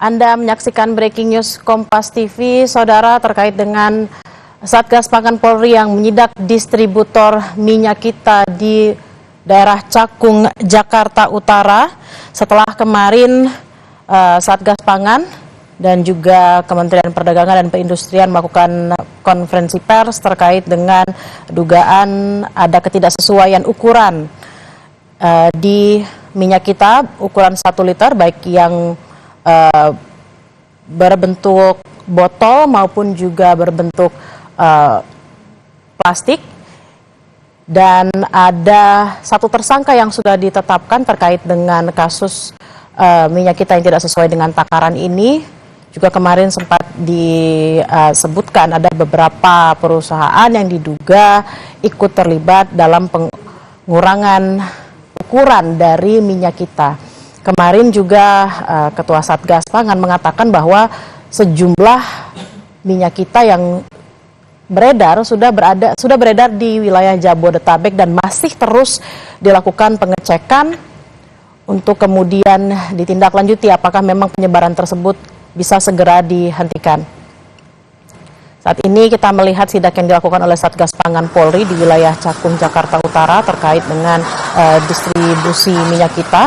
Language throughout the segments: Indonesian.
Anda menyaksikan Breaking News Kompas TV, Saudara, terkait dengan Satgas Pangan Polri yang menyidak distributor minyak kita di daerah Cakung, Jakarta Utara. Setelah kemarin Satgas Pangan dan juga Kementerian Perdagangan dan Perindustrian melakukan konferensi pers terkait dengan dugaan ada ketidaksesuaian ukuran di minyak kita, ukuran 1 liter, baik yang berbentuk botol maupun juga berbentuk plastik, dan ada satu tersangka yang sudah ditetapkan terkait dengan kasus minyak kita yang tidak sesuai dengan takaran ini. Juga kemarin sempat disebutkan ada beberapa perusahaan yang diduga ikut terlibat dalam pengurangan ukuran dari minyak kita. Kemarin juga Ketua Satgas Pangan mengatakan bahwa sejumlah minyak kita yang sudah beredar di wilayah Jabodetabek dan masih terus dilakukan pengecekan untuk kemudian ditindaklanjuti apakah memang penyebaran tersebut bisa segera dihentikan. Saat ini kita melihat sidak yang dilakukan oleh Satgas Pangan Polri di wilayah Cakung, Jakarta Utara terkait dengan distribusi minyak kita.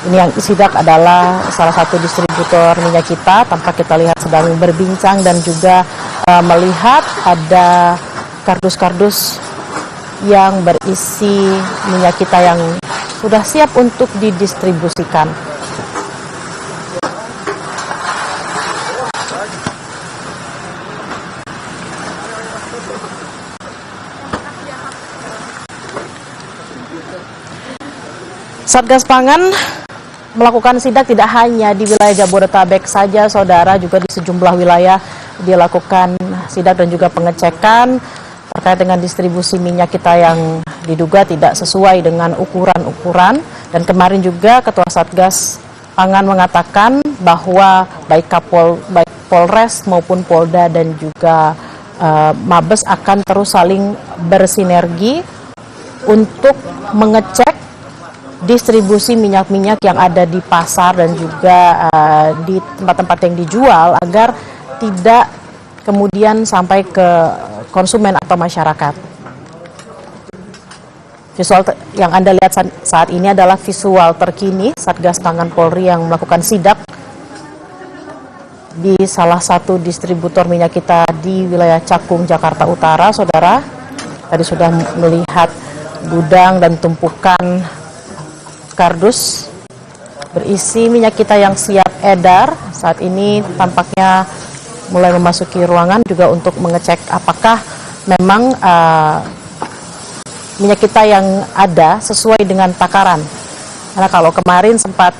Ini yang sidak adalah salah satu distributor minyak kita, tampak kita lihat sedang berbincang dan juga melihat ada kardus-kardus yang berisi minyak kita yang sudah siap untuk didistribusikan. Satgas Pangan melakukan sidak tidak hanya di wilayah Jabodetabek saja, Saudara, juga di sejumlah wilayah dilakukan sidak dan juga pengecekan terkait dengan distribusi minyak kita yang diduga tidak sesuai dengan ukuran-ukuran. Dan kemarin juga Ketua Satgas Pangan mengatakan bahwa baik Polres maupun Polda dan juga Mabes akan terus saling bersinergi untuk mengecek distribusi minyak-minyak yang ada di pasar dan juga di tempat-tempat yang dijual agar tidak kemudian sampai ke konsumen atau masyarakat. Visual yang Anda lihat saat ini adalah visual terkini Satgas Pangan Polri yang melakukan sidak di salah satu distributor minyak kita di wilayah Cakung, Jakarta Utara, Saudara. Tadi sudah melihat gudang dan tumpukan kardus berisi minyak kita yang siap edar. Saat ini tampaknya mulai memasuki ruangan juga untuk mengecek apakah memang minyak kita yang ada sesuai dengan takaran. Karena kalau kemarin sempat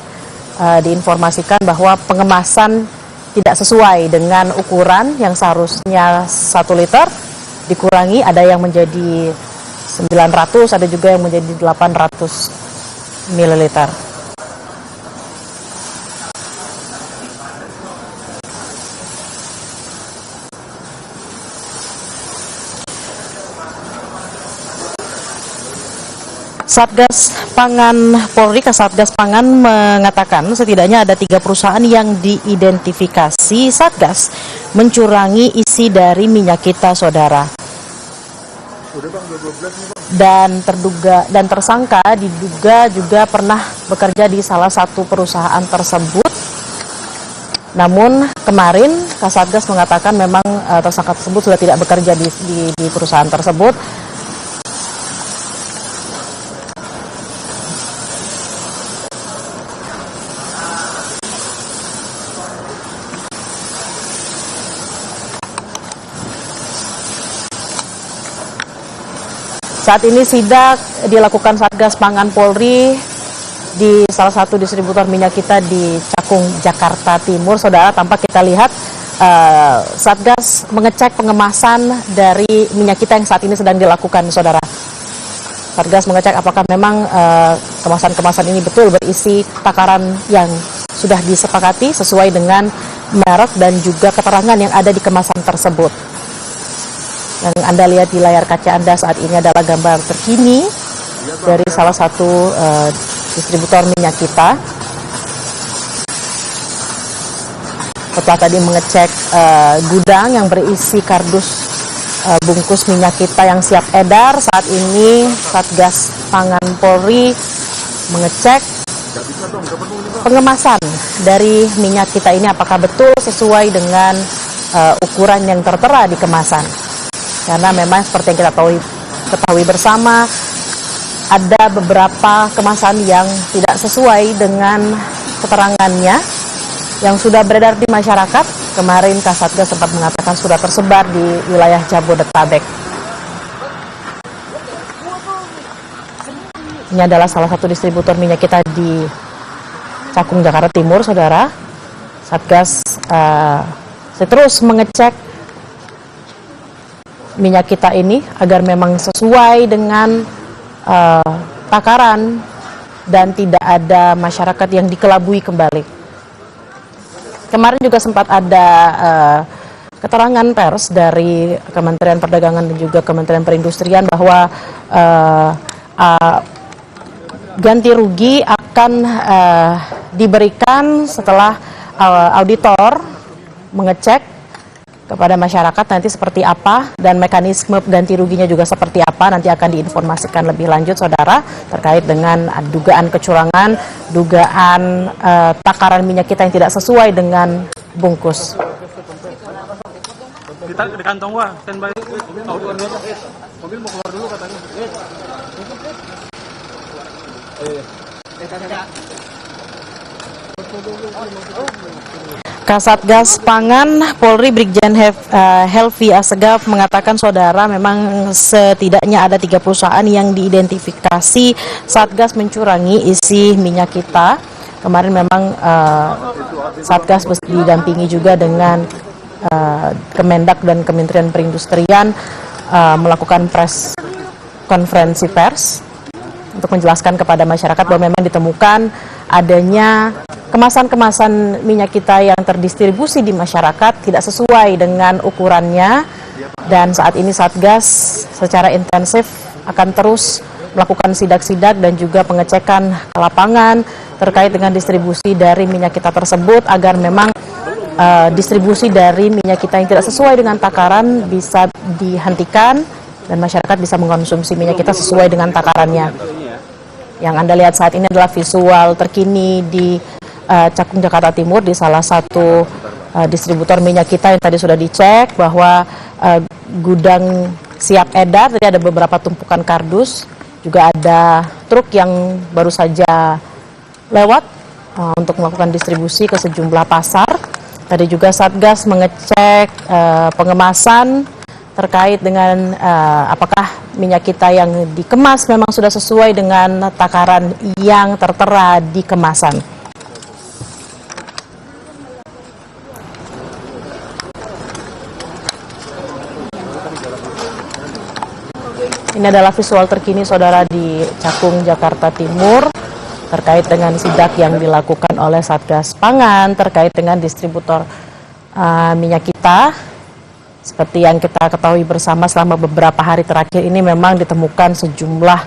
diinformasikan bahwa pengemasan tidak sesuai dengan ukuran yang seharusnya 1 liter, dikurangi, ada yang menjadi 900, ada juga yang menjadi 800 mililiter. Satgas Pangan Polri, Kasatgas Pangan mengatakan setidaknya ada 3 perusahaan yang diidentifikasi Satgas mencurangi isi dari minyak kita, Saudara. Dan tersangka diduga juga pernah bekerja di salah satu perusahaan tersebut. Namun kemarin Kasatgas mengatakan memang tersangka tersebut sudah tidak bekerja di perusahaan tersebut. Saat ini sidak dilakukan Satgas Pangan Polri di salah satu distributor minyak kita di Cakung, Jakarta Timur. Saudara, tampak kita lihat Satgas mengecek pengemasan dari minyak kita yang saat ini sedang dilakukan, Saudara. Satgas mengecek apakah memang kemasan-kemasan ini betul berisi takaran yang sudah disepakati sesuai dengan merek dan juga keterangan yang ada di kemasan tersebut. Yang Anda lihat di layar kaca Anda saat ini adalah gambar terkini dari salah satu distributor minyak kita. setelah tadi mengecek gudang yang berisi kardus bungkus minyak kita yang siap edar. Saat ini Satgas Pangan Polri mengecek pengemasan dari minyak kita ini apakah betul sesuai dengan ukuran yang tertera di kemasan. Karena memang seperti yang kita ketahui bersama, ada beberapa kemasan yang tidak sesuai dengan keterangannya yang sudah beredar di masyarakat. Kemarin Kasatgas sempat mengatakan sudah tersebar di wilayah Jabodetabek. Ini adalah salah satu distributor minyak kita di Cakung, Jakarta Timur, saudara. Satgas terus mengecek minyak kita ini agar memang sesuai dengan takaran dan tidak ada masyarakat yang dikelabui kembali. Kemarin juga sempat ada keterangan pers dari Kementerian Perdagangan dan juga Kementerian Perindustrian bahwa ganti rugi akan diberikan setelah auditor mengecek kepada masyarakat nanti seperti apa dan mekanisme ganti ruginya juga seperti apa, nanti akan diinformasikan lebih lanjut, saudara, terkait dengan dugaan kecurangan, dugaan takaran minyak kita yang tidak sesuai dengan bungkus. Kita di kantong wah, standby. Mobil mau keluar dulu katanya. Kasatgas Pangan Polri Brigjen Helvi Asegaf mengatakan, saudara, memang setidaknya ada 3 perusahaan yang diidentifikasi Satgas mencurangi isi minyak kita. Kemarin memang Satgas didampingi juga dengan Kemendak dan Kementerian Perindustrian melakukan konferensi pers untuk menjelaskan kepada masyarakat bahwa memang ditemukan adanya kemasan-kemasan minyak kita yang terdistribusi di masyarakat tidak sesuai dengan ukurannya, dan saat ini Satgas secara intensif akan terus melakukan sidak-sidak dan juga pengecekan ke lapangan terkait dengan distribusi dari minyak kita tersebut agar memang distribusi dari minyak kita yang tidak sesuai dengan takaran bisa dihentikan dan masyarakat bisa mengkonsumsi minyak kita sesuai dengan takarannya. Yang Anda lihat saat ini adalah visual terkini di Cakung, Jakarta Timur, di salah satu distributor minyak kita yang tadi sudah dicek bahwa gudang siap edar. Tadi ada beberapa tumpukan kardus, juga ada truk yang baru saja lewat untuk melakukan distribusi ke sejumlah pasar. Tadi juga Satgas mengecek pengemasan terkait dengan apakah minyak kita yang dikemas memang sudah sesuai dengan takaran yang tertera di kemasan. Ini adalah visual terkini, saudara, di Cakung, Jakarta Timur terkait dengan sidak yang dilakukan oleh Satgas Pangan terkait dengan distributor minyak kita. Seperti yang kita ketahui bersama, selama beberapa hari terakhir ini memang ditemukan sejumlah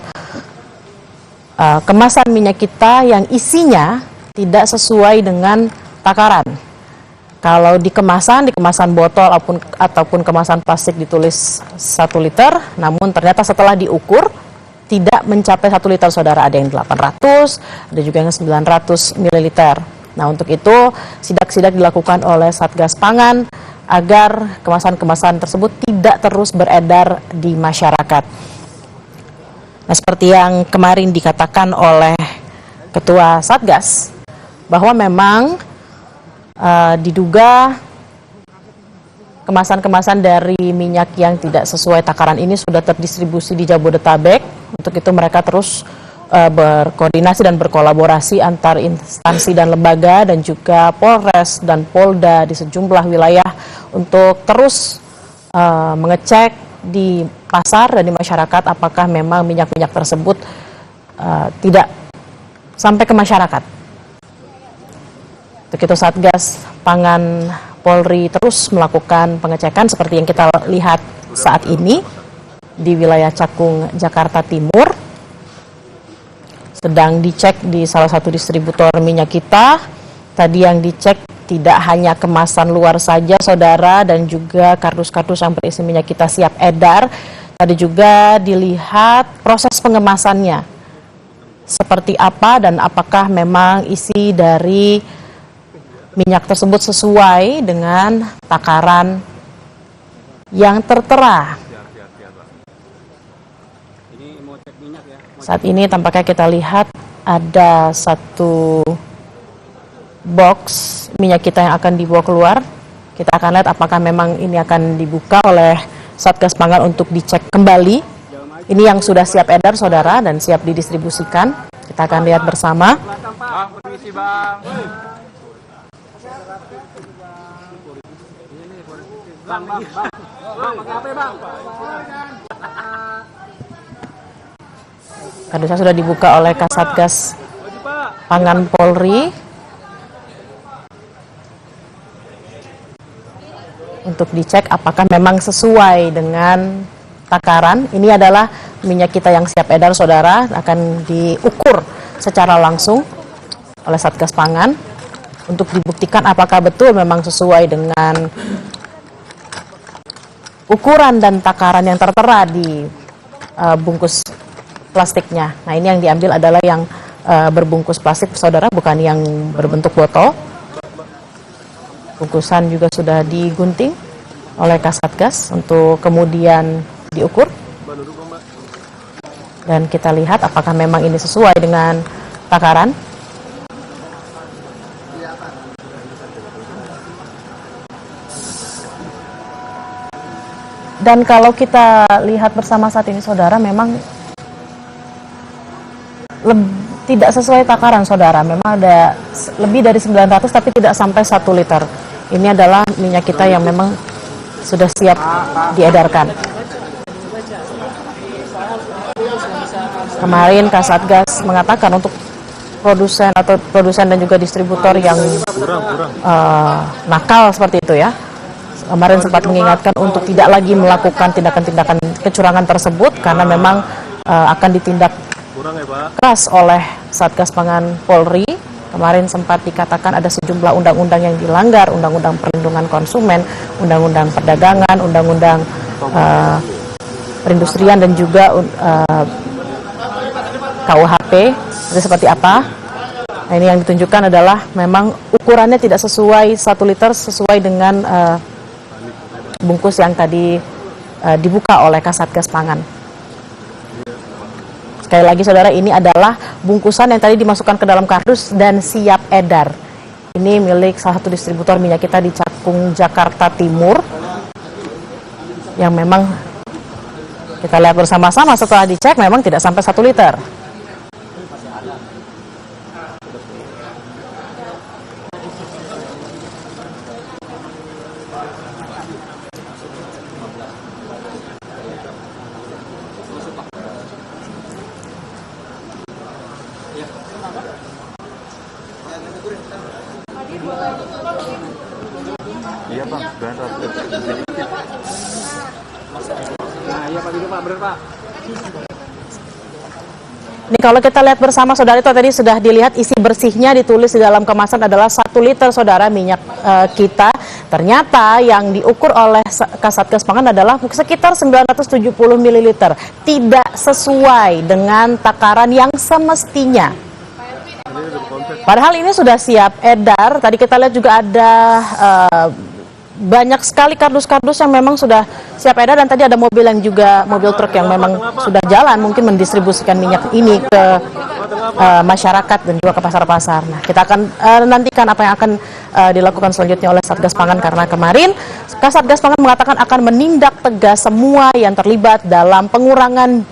kemasan minyak kita yang isinya tidak sesuai dengan takaran. Kalau di kemasan botol ataupun kemasan plastik ditulis 1 liter, namun ternyata setelah diukur tidak mencapai 1 liter, saudara. Ada yang 800, ada juga yang 900 ml. Nah, untuk itu sidak-sidak dilakukan oleh Satgas Pangan agar kemasan-kemasan tersebut tidak terus beredar di masyarakat. Nah, seperti yang kemarin dikatakan oleh Ketua Satgas, bahwa memang diduga kemasan-kemasan dari minyak yang tidak sesuai takaran ini sudah terdistribusi di Jabodetabek. Untuk itu mereka terus berkoordinasi dan berkolaborasi antar instansi dan lembaga dan juga Polres dan Polda di sejumlah wilayah untuk terus mengecek di pasar dan di masyarakat apakah memang minyak-minyak tersebut tidak sampai ke masyarakat. Untuk itu Satgas Pangan Polri terus melakukan pengecekan seperti yang kita lihat saat ini di wilayah Cakung, Jakarta Timur. Sedang dicek di salah satu distributor minyak kita. Tadi yang dicek tidak hanya kemasan luar saja, saudara, dan juga kardus-kardus yang berisi minyak kita siap edar. Tadi juga dilihat proses pengemasannya. Seperti apa dan apakah memang isi dari minyak tersebut sesuai dengan takaran yang tertera. Saat ini tampaknya kita lihat ada satu box minyak kita yang akan dibawa keluar. Kita akan lihat apakah memang ini akan dibuka oleh Satgas Pangan untuk dicek kembali. Ini yang sudah siap edar, saudara, dan siap didistribusikan. Kita akan lihat bersama. Bang, permisi bang. Bang, pakai HP bang. Kardusnya sudah dibuka oleh Kasatgas Pangan Polri untuk dicek apakah memang sesuai dengan takaran. Ini adalah minyak kita yang siap edar, saudara, akan diukur secara langsung oleh Satgas Pangan untuk dibuktikan apakah betul memang sesuai dengan ukuran dan takaran yang tertera di bungkus plastiknya. Nah, ini yang diambil adalah yang berbungkus plastik, saudara, bukan yang berbentuk botol. Bungkusan juga sudah digunting oleh Kasatgas untuk kemudian diukur. Dan kita lihat apakah memang ini sesuai dengan takaran. Dan kalau kita lihat bersama saat ini, saudara, memang tidak sesuai takaran, saudara. Memang ada lebih dari 900 tapi tidak sampai 1 liter. Ini adalah minyak kita yang memang sudah siap diedarkan. Kemarin Kasatgas mengatakan untuk produsen dan juga distributor yang nakal seperti itu ya. Kemarin sempat mengingatkan untuk tidak lagi melakukan tindakan-tindakan kecurangan tersebut karena memang akan ditindak keras oleh Satgas Pangan Polri. Kemarin sempat dikatakan ada sejumlah undang-undang yang dilanggar, undang-undang perlindungan konsumen, undang-undang perdagangan, undang-undang perindustrian dan juga KUHP. Jadi seperti apa? Nah, ini yang ditunjukkan adalah memang ukurannya tidak sesuai 1 liter sesuai dengan bungkus yang tadi dibuka oleh Kasatgas Pangan. Sekali lagi, saudara, ini adalah bungkusan yang tadi dimasukkan ke dalam kardus dan siap edar. Ini milik salah satu distributor minyak kita di Cakung, Jakarta Timur. Yang memang kita lihat bersama-sama setelah dicek memang tidak sampai 1 liter. Iya bang, benar. Nah iya pak, gitu pak, benar pak. Ini kalau kita lihat bersama, saudara, itu tadi sudah dilihat isi bersihnya ditulis di dalam kemasan adalah 1 liter, saudara, minyak kita. Ternyata yang diukur oleh Kasatgas Pangan adalah sekitar 970 ml. Tidak sesuai dengan takaran yang semestinya. Padahal ini sudah siap edar. Tadi kita lihat juga ada banyak sekali kardus-kardus yang memang sudah siap edar, dan tadi ada mobil yang juga mobil truk yang memang sudah jalan mungkin mendistribusikan minyak ini ke masyarakat dan juga ke pasar-pasar. Nah, kita akan nantikan apa yang akan dilakukan selanjutnya oleh Satgas Pangan, karena kemarin Kasatgas Pangan mengatakan akan menindak tegas semua yang terlibat dalam pengurangan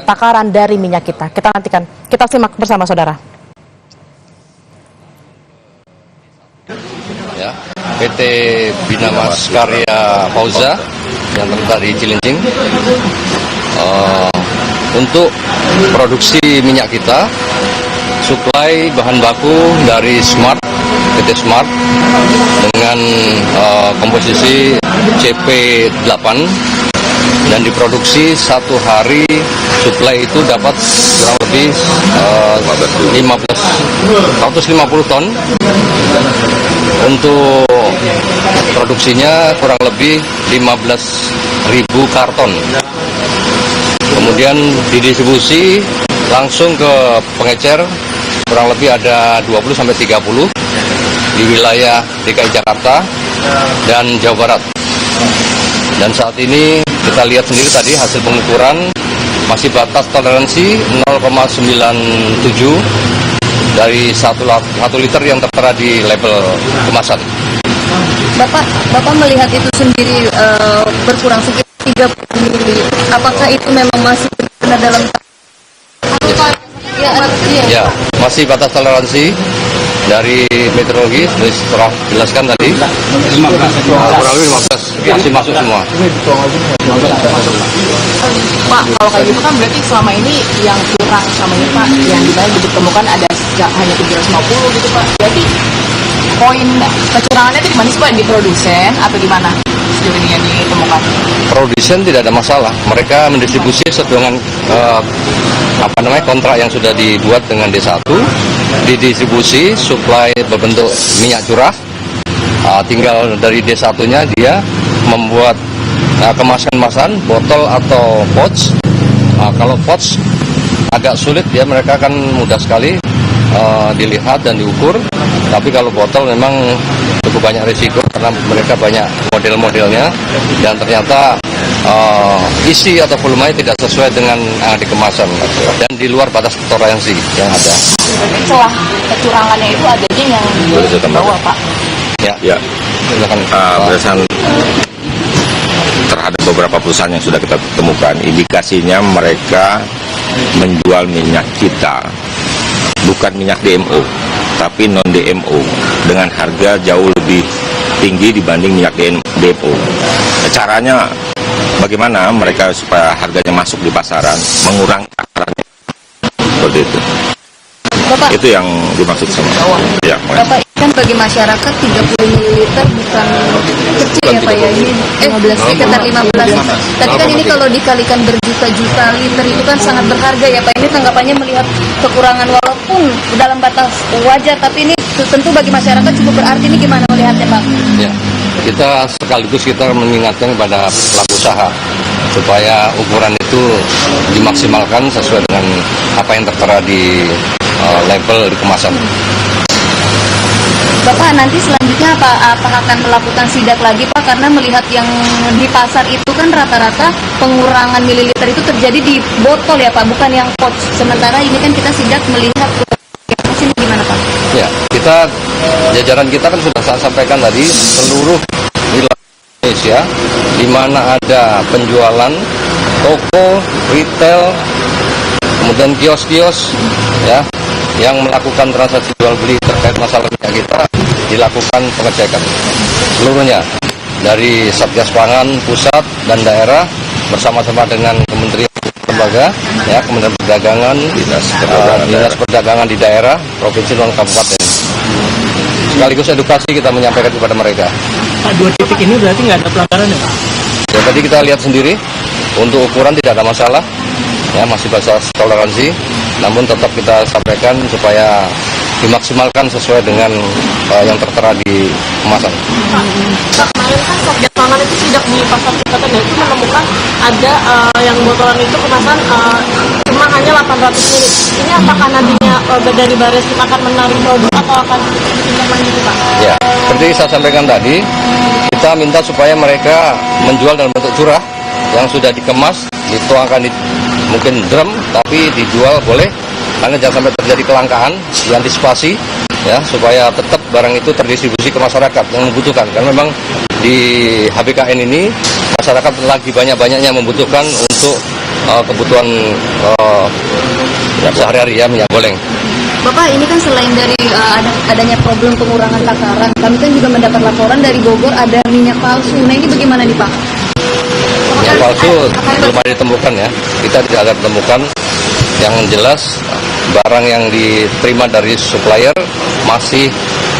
takaran dari minyak kita. Kita nantikan, kita simak bersama, saudara. Ya, PT Bina Mas Karya Fauza yang terletak di Cilincing untuk produksi minyak kita, suplai bahan baku dari Smart, PT Smart dengan komposisi CP8 dan diproduksi 1 hari suplai itu dapat kurang lebih 150 ton Untuk produksinya kurang lebih 15.000 karton. Kemudian didistribusi langsung ke pengecer kurang lebih ada 20-30 di wilayah DKI Jakarta dan Jawa Barat. Dan saat ini kita lihat sendiri tadi hasil pengukuran masih batas toleransi 0,97 dari 1 liter yang tertera di label kemasan. Bapak melihat itu sendiri berkurang sekitar 30 ml. Apakah itu memang masih benar dalam Ya, masih batas toleransi dari meteorologi setelah jelaskan tadi. Kurang lebih 15 masih masuk semua. Pak, kalau kayak gitu kan berarti selama ini yang kurang sama ini Pak, yang dimana ditemukan ada hanya 350 gitu Pak. Berarti poin kecurangannya itu di mana sih Pak? Di produsen atau di mana sejauh ini yang ditemukan? Produsen tidak ada masalah. Mereka mendistribusi sesuai dengan kontrak yang sudah dibuat dengan D1, didistribusi suplai berbentuk minyak curah. Tinggal dari D1-nya dia membuat kemasan-kemasan botol atau pouch. Kalau pouch agak sulit ya, mereka akan mudah sekali dilihat dan diukur. Tapi kalau botol memang cukup banyak risiko karena mereka banyak model-modelnya dan ternyata isi atau volumenya tidak sesuai dengan di kemasan dan di luar batas toleransi yang ada. Celah kecurangannya itu adanya yang di bawah Pak. Ya. Silakan. Berdasarkan terhadap beberapa perusahaan yang sudah kita temukan, indikasinya mereka menjual minyak kita bukan minyak DMO, tapi non DMO dengan harga jauh lebih tinggi dibanding minyak DMO. Caranya bagaimana mereka supaya harganya masuk di pasaran, mengurangi takarannya seperti itu. Bapak, Itu yang dimaksud sama. Ya, Bapak, kan bagi masyarakat 30 ml bukan kecil ya Pak ya, ini 15, sekitar 15. Tapi kan ini kalau dikalikan berjuta-juta liter itu kan sangat berharga ya Pak. Ini tanggapannya melihat kekurangan walaupun dalam batas wajar, tapi ini tentu bagi masyarakat cukup berarti. Ini gimana melihatnya Pak? Ya, kita sekaligus kita mengingatkan kepada pelaku usaha supaya ukuran itu dimaksimalkan sesuai dengan apa yang tertera di label di kemasan. Bapak, nanti selanjutnya apakah akan melakukan sidak lagi Pak? Karena melihat yang di pasar itu kan rata-rata pengurangan mililiter itu terjadi di botol ya Pak, bukan yang pouch. Sementara ini kan kita sidak melihat ini gimana Pak? Ya, jajaran kita kan sudah saya sampaikan tadi, seluruh wilayah Indonesia di mana ada penjualan toko, retail, kemudian kios-kios ya yang melakukan transaksi jual beli terkait masalah minyak kita, dilakukan pengecekan seluruhnya dari Satgas Pangan pusat dan daerah bersama-sama dengan kementerian lembaga ya, Kementerian Perdagangan, Dinas Perdagangan di daerah, provinsi dan kabupaten. Sekaligus edukasi kita menyampaikan kepada mereka. Pak, 2 titik ini berarti nggak ada pelanggaran ya Pak? Ya, tadi kita lihat sendiri untuk ukuran tidak ada masalah ya, masih batas toleransi, namun tetap kita sampaikan supaya dimaksimalkan sesuai dengan yang tertera di kemasan. Pak, kemarin kan Satgas Pangan itu tidak di pasar kita kan itu menemukan ada yang botolan itu kemasan cuma hanya 800 ml. Ini apakah nantinya dari Baris kita akan menarik produk atau akan tindak lanjut Pak? Ya, seperti saya sampaikan tadi, kita minta supaya mereka menjual dalam bentuk curah yang sudah dikemas, dituangkan di mungkin drum, tapi dijual boleh, karena jangan sampai terjadi kelangkaan, diantisipasi ya, supaya tetap barang itu terdistribusi ke masyarakat yang membutuhkan. Karena memang di HBKN ini masyarakat lagi banyak-banyaknya membutuhkan untuk kebutuhan sehari-hari ya, minyak goreng. Bapak, ini kan selain dari adanya problem pengurangan takaran, kami kan juga mendapat laporan dari Bogor ada minyak palsu. Nah ini bagaimana nih Pak? Minyak palsu belum ada ditemukan ya, kita tidak ada ditemukan. Yang jelas barang yang diterima dari supplier masih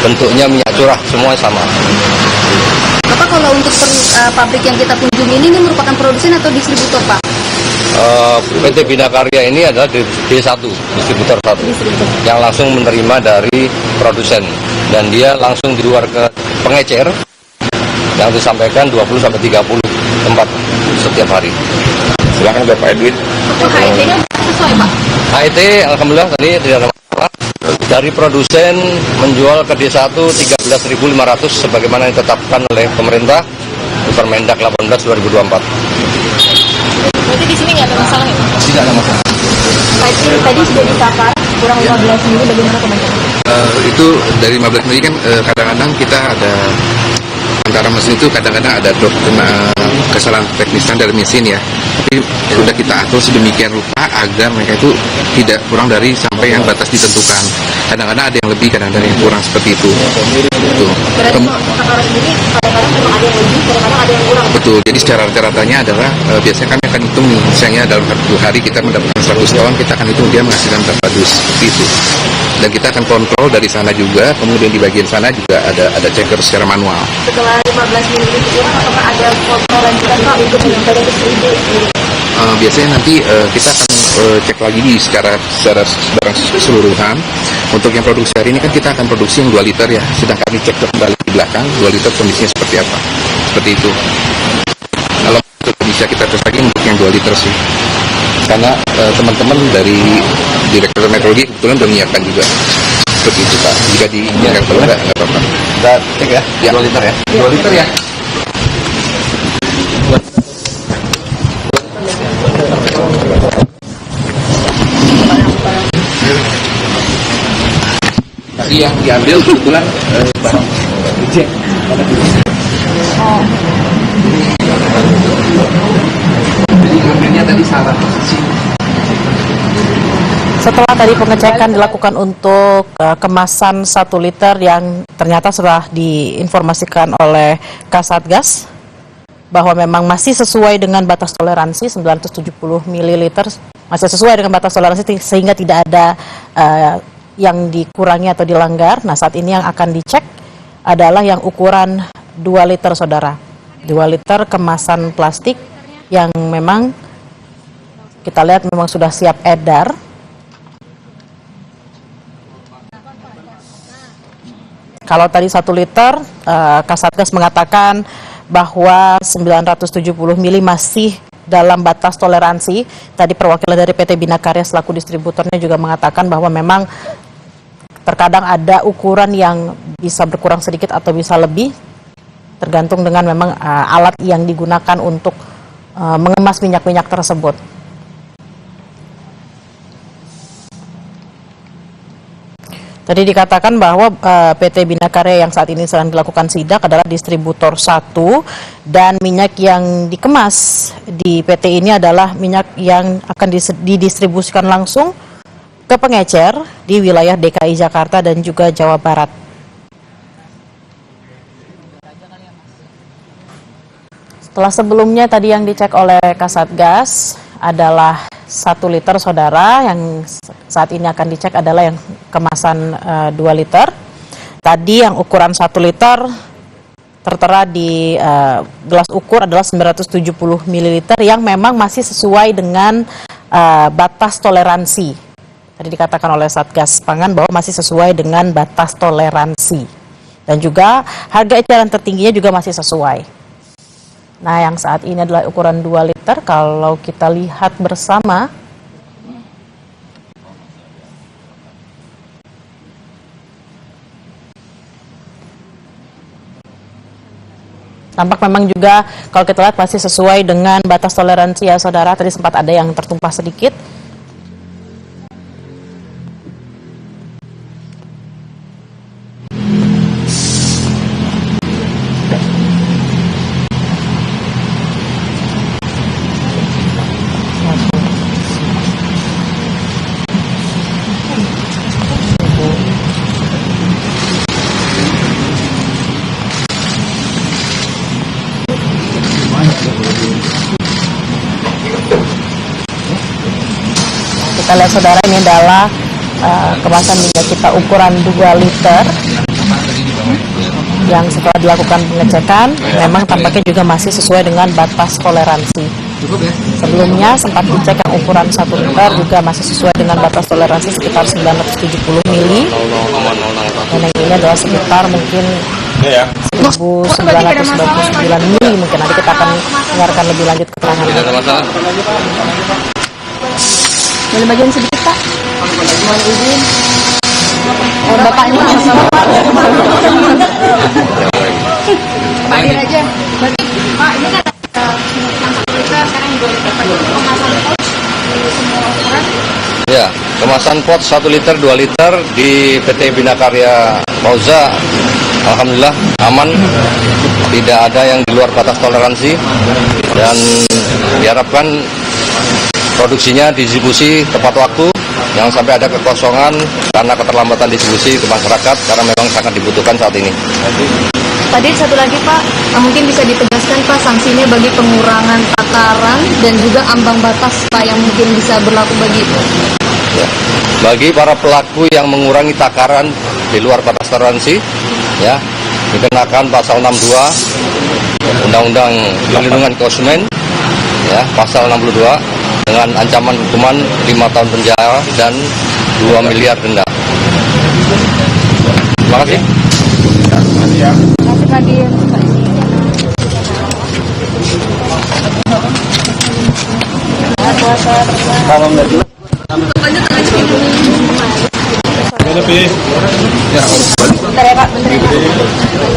bentuknya minyak curah, semua sama. Bapak, kalau untuk pabrik yang kita kunjungi ini merupakan produsen atau distributor Pak? PT Bina Karya ini adalah D1, distributor 1, yang langsung menerima dari produsen. dan dia langsung di luar ke pengecer yang disampaikan 20-30 tempat setiap hari. Silakan Bapak Edwin. Untuk HET-nya sesuai Pak? HET alhamdulillah tadi tidak ada masalah. Dari produsen menjual ke D1 13.500 sebagaimana yang ditetapkan oleh pemerintah di Permendak 18 2024. Berarti di sini nggak ada masalah ya Pak? Tidak ada masalah. Tadi sudah ditakar kurang 15 mili, bagaimana komentarnya? Itu dari 15 mili kan kadang-kadang kita ada antara mesin itu kadang-kadang ada kena kesalahan teknis dari mesin ya. Tapi sudah kita atur sedemikian rupa agar mereka itu tidak kurang dari sampai yang batas ditentukan. Kadang-kadang ada yang lebih, kadang-kadang yang kurang seperti itu. Berarti takaran sendiri kadang-kadang memang ada yang lebih, kadang-kadang ada yang kurang. Betul, jadi secara rata-ratanya adalah biasanya kami akan hitung nih, misalnya dalam 1 hari kita mendapatkan 100 ton, kita akan hitung dia menghasilkan berapa dus, seperti itu. Dan kita akan kontrol dari sana juga, kemudian di bagian sana juga ada checker secara manual. Setelah 15 mili itu kurang, apakah ada kontrol lanjutan Pak untuk meningkatkan ke 1000? Biasanya nanti kita akan cek lagi secara keseluruhan. Untuk yang produksi hari ini kan kita akan produksi yang 2 liter ya, sedang kami cek kembali di belakang 2 liter kondisinya seperti apa, seperti itu. Kalau bisa kita tes lagi untuk yang 2 liter sih, karena teman-teman dari Direktur Meteorologi kebetulan sudah menyiapkan juga seperti itu Pak. Jika diinginkan kalau nggak apa-apa. Kita cek ya, 2 liter ya. 2 liter ya. Tadi yang diambil kebetulan barang reject. Jadi ngambilnya tadi salah posisi. Setelah tadi pengecekan dilakukan untuk kemasan 1 liter yang ternyata sudah diinformasikan oleh Kasatgas bahwa memang masih sesuai dengan batas toleransi 970 ml, masih sesuai dengan batas toleransi sehingga tidak ada yang dikurangi atau dilanggar. Nah, saat ini yang akan dicek adalah yang ukuran 2 liter, saudara. 2 liter kemasan plastik yang memang kita lihat memang sudah siap edar. Kalau tadi 1 liter, Kasatgas mengatakan bahwa 970 mili masih dalam batas toleransi. Tadi perwakilan dari PT Bina Karya selaku distributornya juga mengatakan bahwa memang terkadang ada ukuran yang bisa berkurang sedikit atau bisa lebih, tergantung dengan memang alat yang digunakan untuk mengemas minyak-minyak tersebut. Tadi dikatakan bahwa PT Bina Karya yang saat ini sedang dilakukan sidak adalah distributor 1 dan minyak yang dikemas di PT ini adalah minyak yang akan didistribusikan langsung ke pengecer di wilayah DKI Jakarta dan juga Jawa Barat. Setelah sebelumnya tadi yang dicek oleh Kasatgas adalah 1 liter, saudara, yang saat ini akan dicek adalah yang kemasan 2 liter. Tadi yang ukuran 1 liter tertera di gelas ukur adalah 970 ml yang memang masih sesuai dengan batas toleransi. Tadi dikatakan oleh Satgas Pangan bahwa masih sesuai dengan batas toleransi. Dan juga harga eceran tertingginya juga masih sesuai. Nah, yang saat ini adalah ukuran 2 liter. Kalau kita lihat bersama, tampak memang juga kalau kita lihat masih sesuai dengan batas toleransi ya, saudara. Tadi sempat ada yang tertumpah sedikit. Kita lihat, saudara, ini adalah kemasan minyak kita ukuran 2 liter yang setelah dilakukan pengecekan memang tampaknya juga masih sesuai dengan batas toleransi. Sebelumnya sempat dicek yang ukuran 1 liter juga masih sesuai dengan batas toleransi sekitar 970 mili. Dan yang ini adalah sekitar mungkin 1999 mili. Mungkin nanti kita akan dengarkan lebih lanjut keterangan. Tidak ada masalah. Boleh bagian sedikit Pak? Mohon izin. Bapaknya Pak Dir aja. Pak, ini kan kita sekarang juga kemasan pouch semua ukuran. Ya, kemasan pot 1 liter, 2 liter di PT Bina Karya Pauza, alhamdulillah aman, tidak ada yang di luar batas toleransi, dan diharapkan produksinya distribusi tepat waktu, jangan sampai ada kekosongan karena keterlambatan distribusi ke masyarakat, karena memang sangat dibutuhkan saat ini. Tadi satu lagi Pak, mungkin bisa ditegaskan Pak sanksinya bagi pengurangan takaran dan juga ambang batas Pak yang mungkin bisa berlaku bagi Ya. Bagi para pelaku yang mengurangi takaran di luar batas toleransi, ya, dikenakan pasal 62 Undang-Undang Perlindungan Konsumen, ya, pasal 62 dengan ancaman hukuman 5 tahun penjara dan 2 miliar denda. Terima kasih. Pak Dir.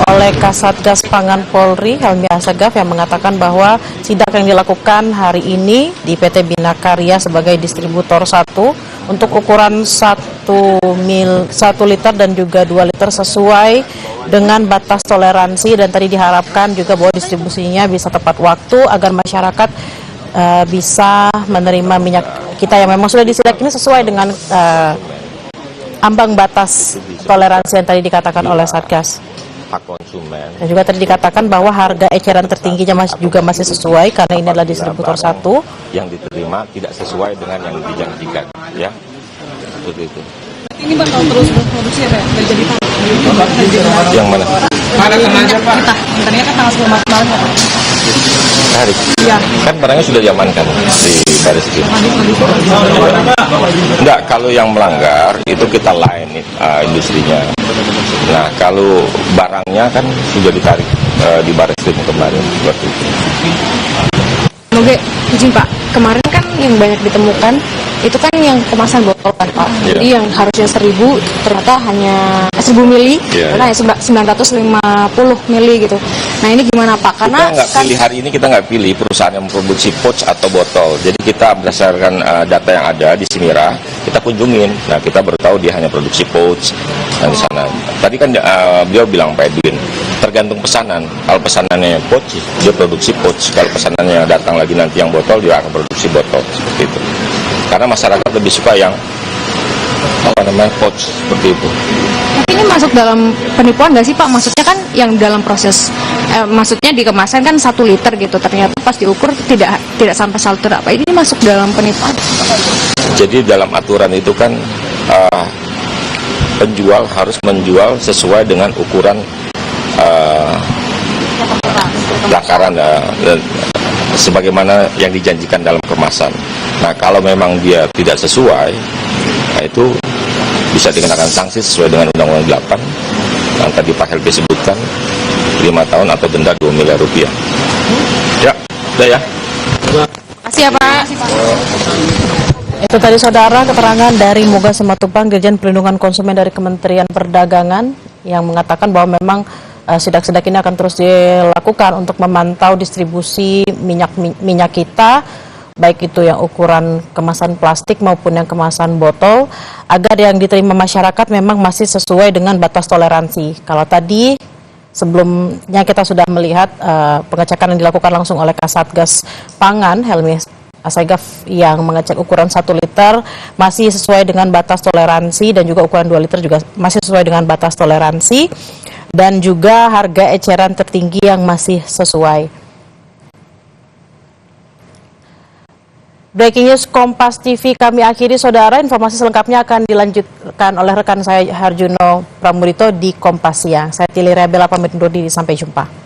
Oleh Kasatgas Pangan Polri Helmi Asegaf yang mengatakan bahwa sidak yang dilakukan hari ini di PT Bina Karya sebagai distributor 1 untuk ukuran 1 liter dan juga 2 liter sesuai dengan batas toleransi, dan tadi diharapkan juga bahwa distribusinya bisa tepat waktu agar masyarakat bisa menerima minyak kita yang memang sudah disidak ini sesuai dengan ambang batas toleransi yang tadi dikatakan oleh Satgas. Hak konsumen. Dan juga tadi dikatakan bahwa harga eceran tertingginya juga masih sesuai karena ini adalah distributor 1. Yang diterima tidak sesuai dengan yang dijanjikan, ya. Seperti itu. Ini bakal terus berproduksi ya Pak? Nggak jadi Pak? Yang mana? Mana aja Pak? Bentarnya kan tanggal 10 Maret kemarin ya Pak? Tarik. Iya. Kan barangnya sudah diamankan di baris krim. Enggak, kalau yang melanggar itu kita lain industrinya. Nah, kalau barangnya kan sudah ditarik di baris krim kemarin seperti itu. Oke, izin Pak, kemarin kan yang banyak ditemukan itu kan yang kemasan botol kan Pak. Yeah. Jadi yang harusnya 1000 ternyata hanya 1000 mili, Yeah. karena 950 mili gitu. Nah ini gimana Pak? Karena Kita nggak pilih hari ini, kita nggak pilih perusahaan yang memproduksi pouch atau botol. Jadi kita berdasarkan data yang ada di Simira, kita kunjungin. Nah, kita baru tahu dia hanya produksi pouch di sana. Tadi kan beliau bilang Pak Edwin, tergantung pesanan. Kalau pesanannya pouch, dia produksi pouch. Kalau pesanannya datang lagi nanti yang botol, dia akan produksi botol seperti itu. Karena masyarakat lebih suka yang pouch seperti itu. tapi ini masuk dalam penipuan nggak sih Pak? Maksudnya kan yang dalam proses, maksudnya di kemasan kan 1 liter gitu, ternyata pas diukur tidak sampai 1 liter. Apa ini masuk dalam penipuan? Jadi dalam aturan itu kan penjual harus menjual sesuai dengan ukuran takaran sebagaimana yang dijanjikan dalam kemasan. Nah, kalau memang dia tidak sesuai, nah itu bisa dikenakan sanksi sesuai dengan Undang-Undang 8 yang tadi Pak Helmi sebutkan, 5 tahun atau denda 2 miliar rupiah. Ya, udah ya. Makasih ya Pak. Itu tadi saudara keterangan dari Moga Simatupang, Dirjen Perlindungan Konsumen dari Kementerian Perdagangan, yang mengatakan bahwa memang sidak-sidak ini akan terus dilakukan untuk memantau distribusi minyak kita, baik itu yang ukuran kemasan plastik maupun yang kemasan botol, agar yang diterima masyarakat memang masih sesuai dengan batas toleransi. Kalau tadi sebelumnya kita sudah melihat pengecekan yang dilakukan langsung oleh Kasatgas Pangan Helmi Asegaf yang mengecek ukuran 1 liter masih sesuai dengan batas toleransi, dan juga ukuran 2 liter juga masih sesuai dengan batas toleransi, dan juga harga eceran tertinggi yang masih sesuai. Breaking News Kompas TV kami akhiri saudara, informasi selengkapnya akan dilanjutkan oleh rekan saya Harjuno Pramudito di Kompas Siang. Saya Tili Rebela pamit undur diri, sampai jumpa.